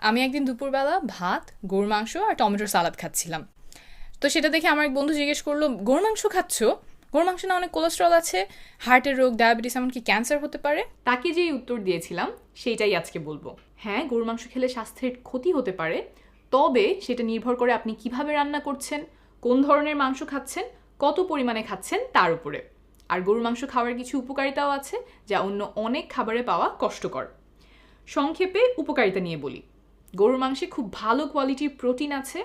আমি একদিন দুপুরবেলা ভাত, গরুর মাংস আর টমেটোর সালাদ খাচ্ছিলাম। তো সেটা দেখে আমার এক বন্ধু জিজ্ঞেস করলো, গরুর মাংস খাচ্ছ? গরুর মাংস না অনেক কোলেস্ট্রল আছে, হার্টের রোগ, ডায়াবেটিস, এমনকি ক্যান্সার হতে পারে। তাকে যেই উত্তর দিয়েছিলাম সেইটাই আজকে বলবো। হ্যাঁ, গরুর মাংস খেলে স্বাস্থ্যের ক্ষতি হতে পারে, তবে সেটা নির্ভর করে আপনি কিভাবে রান্না করছেন, কোন ধরনের মাংস খাচ্ছেন, কত পরিমাণে খাচ্ছেন তার উপরে। আর গরুর মাংস খাওয়ার কিছু উপকারিতাও আছে যা অন্য অনেক খাবারে পাওয়া কষ্টকর। সংক্ষেপে উপকারিতা নিয়ে বলি। গরুর মাংসে খুব ভালো কোয়ালিটির প্রোটিন আছে,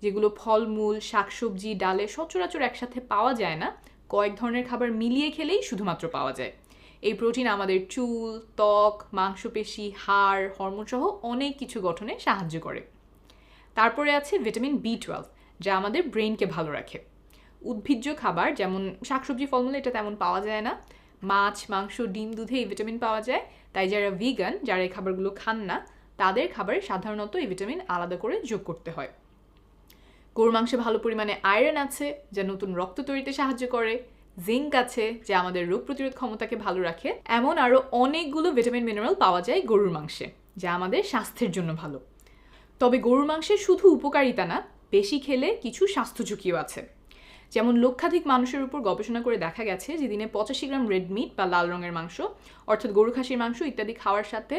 যেগুলো ফলমূল, শাকসবজি, ডালে সচরাচর একসাথে পাওয়া যায় না, কয়েক ধরনের খাবার মিলিয়ে খেলেই শুধুমাত্র পাওয়া যায়। এই প্রোটিন আমাদের চুল, ত্বক, মাংসপেশি, হাড়, হরমোন সহ অনেক কিছু গঠনে সাহায্য করে। তারপরে আছে ভিটামিন বি 12, যা আমাদের ব্রেনকে ভালো রাখে। উদ্ভিজ্জ খাবার যেমন শাকসবজি, ফলমূলে এটা তেমন পাওয়া যায় না। মাছ, মাংস, ডিম, দুধে এই ভিটামিন পাওয়া যায়। তাই যারা ভিগান, যারা এই খাবারগুলো খান না, তাদের খাবারে সাধারণত এই ভিটামিন আলাদা করে যোগ করতে হয়। গরুর মাংসে ভালো পরিমাণে আয়রন আছে, যা নতুন রক্ত তৈরিতে সাহায্য করে। জিঙ্ক আছে, যা আমাদের রোগ প্রতিরোধ ক্ষমতাকে ভালো রাখে। এমন আরও অনেকগুলো ভিটামিন মিনারেল পাওয়া যায় গরুর মাংসে, যা আমাদের স্বাস্থ্যের জন্য ভালো। তবে গরুর মাংসে শুধু উপকারিতা না, বেশি খেলে কিছু স্বাস্থ্য ঝুঁকিও আছে। যেমন লক্ষাধিক মানুষের উপর গবেষণা করে দেখা গেছে যে দিনে 85 গ্রাম রেড মিট বা লাল রঙের মাংস, অর্থাৎ গরু, খাসির মাংস ইত্যাদি খাওয়ার সাথে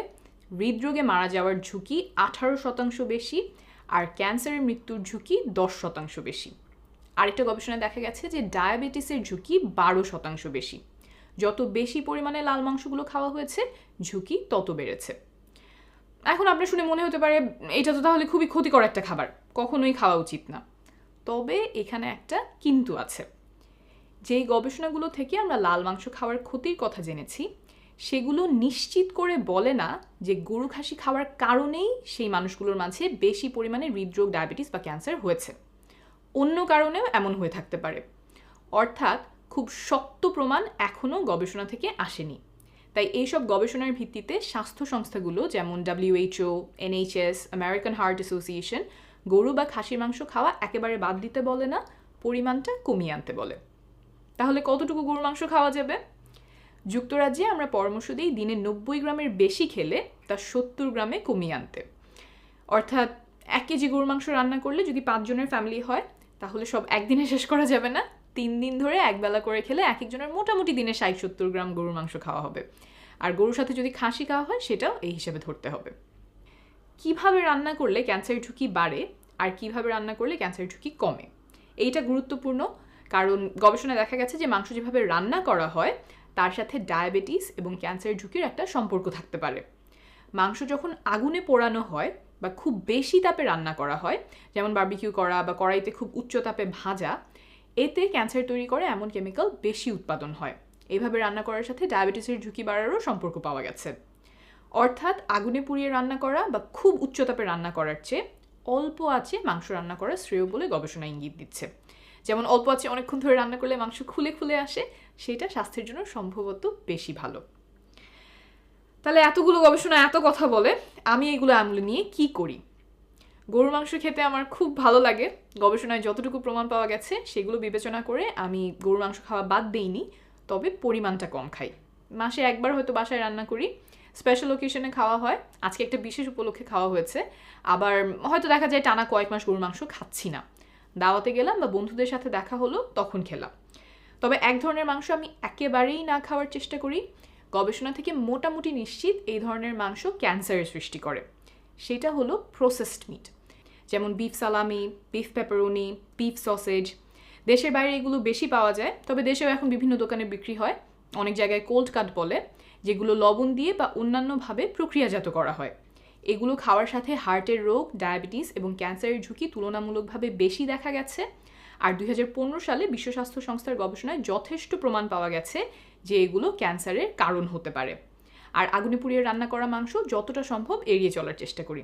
হৃদরোগে মারা যাওয়ার ঝুঁকি 18% বেশি, আর ক্যান্সারের মৃত্যুর ঝুঁকি 10% বেশি। আরেকটা গবেষণায় দেখা গেছে যে ডায়াবেটিসের ঝুঁকি 12% বেশি। যত বেশি পরিমাণে লাল মাংসগুলো খাওয়া হয়েছে, ঝুঁকি তত বেড়েছে। এখন আপনার শুনে মনে হতে পারে এটা তো তাহলে খুবই ক্ষতিকর একটা খাবার, কখনোই খাওয়া উচিত না। তবে এখানে একটা কিন্তু আছে। যেই গবেষণাগুলো থেকে আমরা লাল মাংস খাওয়ার ক্ষতির কথা জেনেছি, সেগুলো নিশ্চিত করে বলে না যে গরু, খাসি খাওয়ার কারণেই সেই মানুষগুলোর মাঝে বেশি পরিমাণে হৃদরোগ, ডায়াবেটিস বা ক্যান্সার হয়েছে। অন্য কারণেও এমন হয়ে থাকতে পারে। অর্থাৎ খুব শক্ত প্রমাণ এখনও গবেষণা থেকে আসেনি। তাই এইসব গবেষণার ভিত্তিতে স্বাস্থ্য সংস্থাগুলো যেমন WHO, NHS, American heart association গরু বা খাসির মাংস খাওয়া একেবারে বাদ দিতে বলে না, পরিমাণটা কমিয়ে আনতে বলে। তাহলে কতটুকু গরুর মাংস খাওয়া যাবে? যুক্তরাজ্যে আমরা পরামর্শ দিই দিনে 90 গ্রামের বেশি খেলে তা 70 গ্রামে কমিয়ে আনতে। অর্থাৎ 1 কেজি গরুর মাংস রান্না করলে যদি 5 জনের ফ্যামিলি হয়, তাহলে সব একদিনে শেষ করা যাবে না। 3 দিন ধরে একবেলা করে খেলে এক একজনের মোটামুটি দিনে 60-70 গ্রাম গরুর মাংস খাওয়া হবে। আর গরুর সাথে যদি খাসি খাওয়া হয়, সেটাও এই হিসেবে ধরতে হবে। কিভাবে রান্না করলে ক্যান্সারের ঝুঁকি বাড়ে আর কিভাবে রান্না করলে ক্যান্সারের ঝুঁকি কমে, এইটা গুরুত্বপূর্ণ। কারণ গবেষণায় দেখা গেছে যে মাংস যেভাবে রান্না করা হয়, তার সাথে ডায়াবেটিস এবং ক্যান্সারের ঝুঁকির একটা সম্পর্ক থাকতে পারে। মাংস যখন আগুনে পোড়ানো হয় বা খুব বেশি তাপে রান্না করা হয়, যেমন বারবিকিউ করা বা কড়াইতে খুব উচ্চ তাপে ভাজা, এতে ক্যান্সার তৈরি করে এমন কেমিক্যাল বেশি উৎপাদন হয়। এইভাবে রান্না করার সাথে ডায়াবেটিসের ঝুঁকি বাড়ারও সম্পর্ক পাওয়া গেছে। অর্থাৎ আগুনে পুড়িয়ে রান্না করা বা খুব উচ্চ তাপে রান্না করার চেয়ে অল্প আঁচে মাংস রান্না করা শ্রেয় বলে গবেষণা ইঙ্গিত দিচ্ছে। যেমন অল্প আঁচে অনেকক্ষণ ধরে রান্না করলে মাংস খুলে খুলে আসে, সেটা স্বাস্থ্যের জন্য সম্ভবত বেশি ভালো। তাহলে এতগুলো গবেষণা এত কথা বলে, আমি এগুলো আমলে নিয়ে কি করি? গরুর মাংস খেতে আমার খুব ভালো লাগে। গবেষণায় যতটুকু প্রমাণ পাওয়া গেছে সেগুলো বিবেচনা করে আমি গরুর মাংস খাওয়া বাদ দেইনি, তবে পরিমাণটা কম খাই। মাসে একবার হয়তো বাসায় রান্না করি, স্পেশাল ওকেশনে খাওয়া হয়, আজকে একটা বিশেষ উপলক্ষে খাওয়া হয়েছে। আবার হয়তো দেখা যায় টানা কয়েক মাস গরুর মাংস খাচ্ছি না, দাওয়াতে গেলাম বা বন্ধুদের সাথে দেখা হলো তখন খেলাম। তবে এক ধরনের মাংস আমি একেবারেই না খাওয়ার চেষ্টা করি। গবেষণা থেকে মোটামুটি নিশ্চিত এই ধরনের মাংস ক্যান্সারের সৃষ্টি করে। সেটা হলো প্রসেসড মিট, যেমন বিফ সালামি, বিফ পেপারোনি, বিফ সসেজ। দেশের বাইরে এগুলো বেশি পাওয়া যায়, তবে দেশেও এখন বিভিন্ন দোকানে বিক্রি হয়। অনেক জায়গায় কোল্ড কাট বলে, যেগুলো লবণ দিয়ে বা অন্যান্যভাবে প্রক্রিয়াজাত করা হয়। এগুলো খাওয়ার সাথে হার্টের রোগ, ডায়াবেটিস এবং ক্যান্সারের ঝুঁকি তুলনামূলকভাবে বেশি দেখা গেছে। আর 2015 সালে বিশ্ব স্বাস্থ্য সংস্থার গবেষণায় যথেষ্ট প্রমাণ পাওয়া গেছে যে এগুলো ক্যান্সারের কারণ হতে পারে। আর আগুনে পুড়িয়ে রান্না করা মাংস যতটা সম্ভব এড়িয়ে চলার চেষ্টা করি।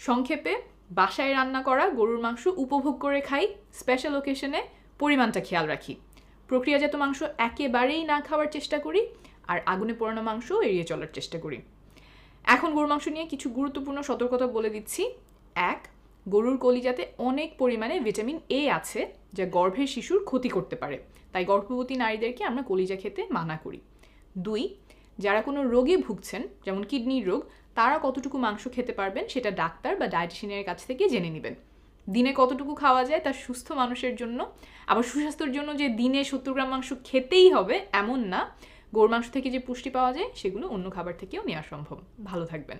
সংক্ষেপে, বাসায় রান্না করা গরুর মাংস উপভোগ করে খাই, স্পেশাল ওকেশনে পরিমাণটা খেয়াল রাখি। প্রক্রিয়াজাত মাংস একেবারেই না খাওয়ার চেষ্টা করি, আর আগুনে পোড়ানো মাংস এড়িয়ে চলার চেষ্টা করি। এখন গরুর মাংস নিয়ে কিছু গুরুত্বপূর্ণ সতর্কতা বলে দিচ্ছি। 1, গরুর কলিজাতে অনেক পরিমাণে ভিটামিন A আছে, যা গর্ভের শিশুর ক্ষতি করতে পারে, তাই গর্ভবতী নারীদেরকে আমরা কলিজা খেতে মানা করি। 2, যারা কোনো রোগে ভুগছেন, যেমন কিডনির রোগ, তারা কতটুকু মাংস খেতে পারবেন সেটা ডাক্তার বা ডায়েটিশিয়ানের কাছ থেকে জেনে নেবেন। দিনে কতটুকু খাওয়া যায় তা সুস্থ মানুষের জন্য, আবার সুস্বাস্থ্যের জন্য যে দিনে 70 গ্রাম মাংস খেতেই হবে এমন না। গরুর মাংস থেকে যে পুষ্টি পাওয়া যায় সেগুলো অন্য খাবার থেকেও নেওয়া সম্ভব। ভালো থাকবেন।